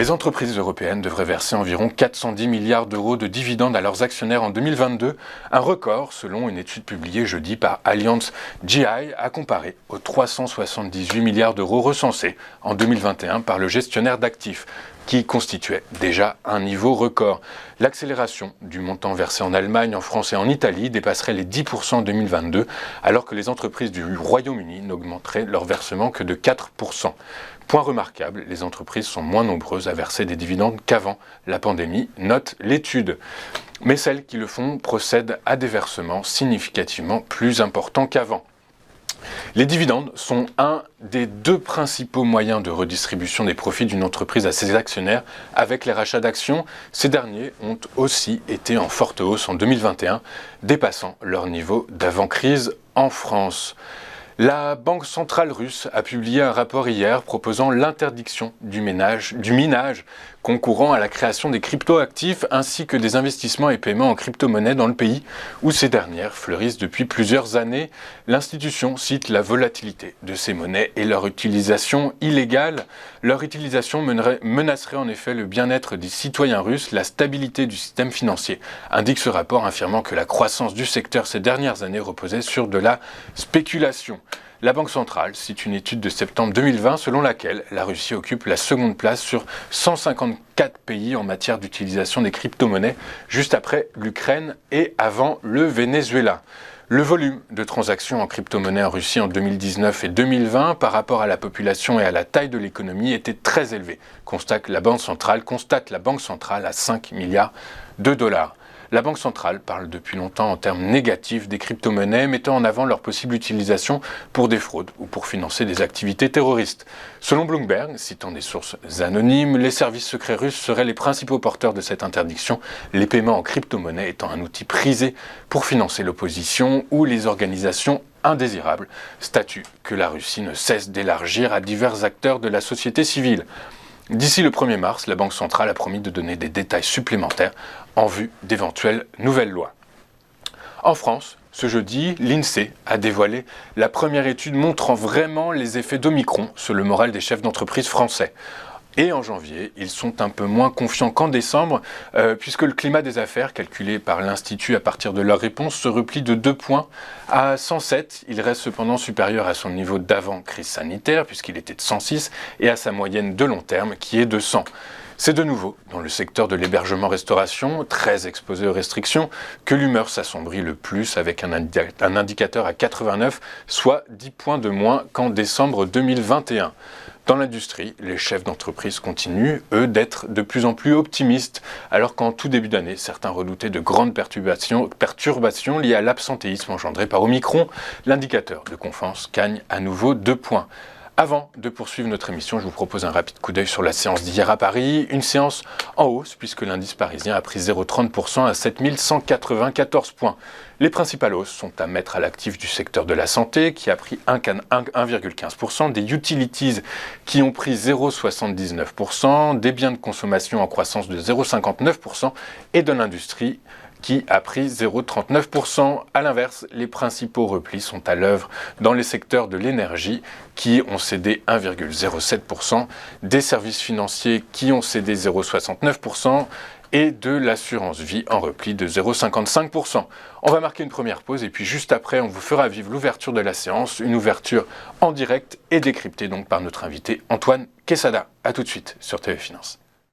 Les entreprises européennes devraient verser environ 410 milliards d'euros de dividendes à leurs actionnaires en 2022, un record selon une étude publiée jeudi par Allianz GI à comparer aux 378 milliards d'euros recensés en 2021 par le gestionnaire d'actifs, qui constituait déjà un niveau record. L'accélération du montant versé en Allemagne, en France et en Italie dépasserait les 10% en 2022, alors que les entreprises du Royaume-Uni n'augmenteraient leur versement que de 4%. Point remarquable, les entreprises sont moins nombreuses à verser des dividendes qu'avant la pandémie, note l'étude. Mais celles qui le font procèdent à des versements significativement plus importants qu'avant. Les dividendes sont un des deux principaux moyens de redistribution des profits d'une entreprise à ses actionnaires avec les rachats d'actions. Ces derniers ont aussi été en forte hausse en 2021, dépassant leur niveau d'avant-crise en France. La Banque centrale russe a publié un rapport hier proposant l'interdiction du minage concourant à la création des cryptoactifs ainsi que des investissements et paiements en crypto-monnaies dans le pays où ces dernières fleurissent depuis plusieurs années. L'institution cite la volatilité de ces monnaies et leur utilisation illégale. Leur utilisation menacerait en effet le bien-être des citoyens russes, la stabilité du système financier, indique ce rapport affirmant que la croissance du secteur ces dernières années reposait sur de la spéculation. La Banque centrale cite une étude de septembre 2020 selon laquelle la Russie occupe la seconde place sur 154 pays en matière d'utilisation des crypto-monnaies, juste après l'Ukraine et avant le Venezuela. Le volume de transactions en crypto-monnaie en Russie en 2019 et 2020 par rapport à la population et à la taille de l'économie était très élevé, constate la Banque centrale à 5 milliards de dollars. La Banque centrale parle depuis longtemps en termes négatifs des crypto-monnaies, mettant en avant leur possible utilisation pour des fraudes ou pour financer des activités terroristes. Selon Bloomberg, citant des sources anonymes, les services secrets russes seraient les principaux porteurs de cette interdiction, les paiements en crypto-monnaie étant un outil prisé pour financer l'opposition ou les organisations indésirables, statut que la Russie ne cesse d'élargir à divers acteurs de la société civile. D'ici le 1er mars, la Banque centrale a promis de donner des détails supplémentaires en vue d'éventuelles nouvelles lois. En France, ce jeudi, l'INSEE a dévoilé la première étude montrant vraiment les effets d'Omicron sur le moral des chefs d'entreprise français. Et en janvier, ils sont un peu moins confiants qu'en décembre, puisque le climat des affaires, calculé par l'Institut à partir de leur réponse, se replie de 2 points à 107. Il reste cependant supérieur à son niveau d'avant-crise sanitaire, puisqu'il était de 106, et à sa moyenne de long terme, qui est de 100. C'est de nouveau dans le secteur de l'hébergement-restauration, très exposé aux restrictions, que l'humeur s'assombrit le plus avec un indicateur à 89, soit 10 points de moins qu'en décembre 2021. Dans l'industrie, les chefs d'entreprise continuent, eux, d'être de plus en plus optimistes, alors qu'en tout début d'année, certains redoutaient de grandes perturbations liées à l'absentéisme engendré par Omicron. L'indicateur de confiance gagne à nouveau 2 points. Avant de poursuivre notre émission, je vous propose un rapide coup d'œil sur la séance d'hier à Paris. Une séance en hausse puisque l'indice parisien a pris 0,30% à 7194 points. Les principales hausses sont à mettre à l'actif du secteur de la santé qui a pris 1,15%, des utilities qui ont pris 0,79%, des biens de consommation en croissance de 0,59% et de l'industrie qui a pris 0,39%. À l'inverse, les principaux replis sont à l'œuvre dans les secteurs de l'énergie qui ont cédé 1,07%, des services financiers qui ont cédé 0,69% et de l'assurance vie en repli de 0,55%. On va marquer une première pause et puis juste après, on vous fera vivre l'ouverture de la séance, une ouverture en direct et décryptée donc par notre invité Antoine Quesada. A tout de suite sur TV Finance.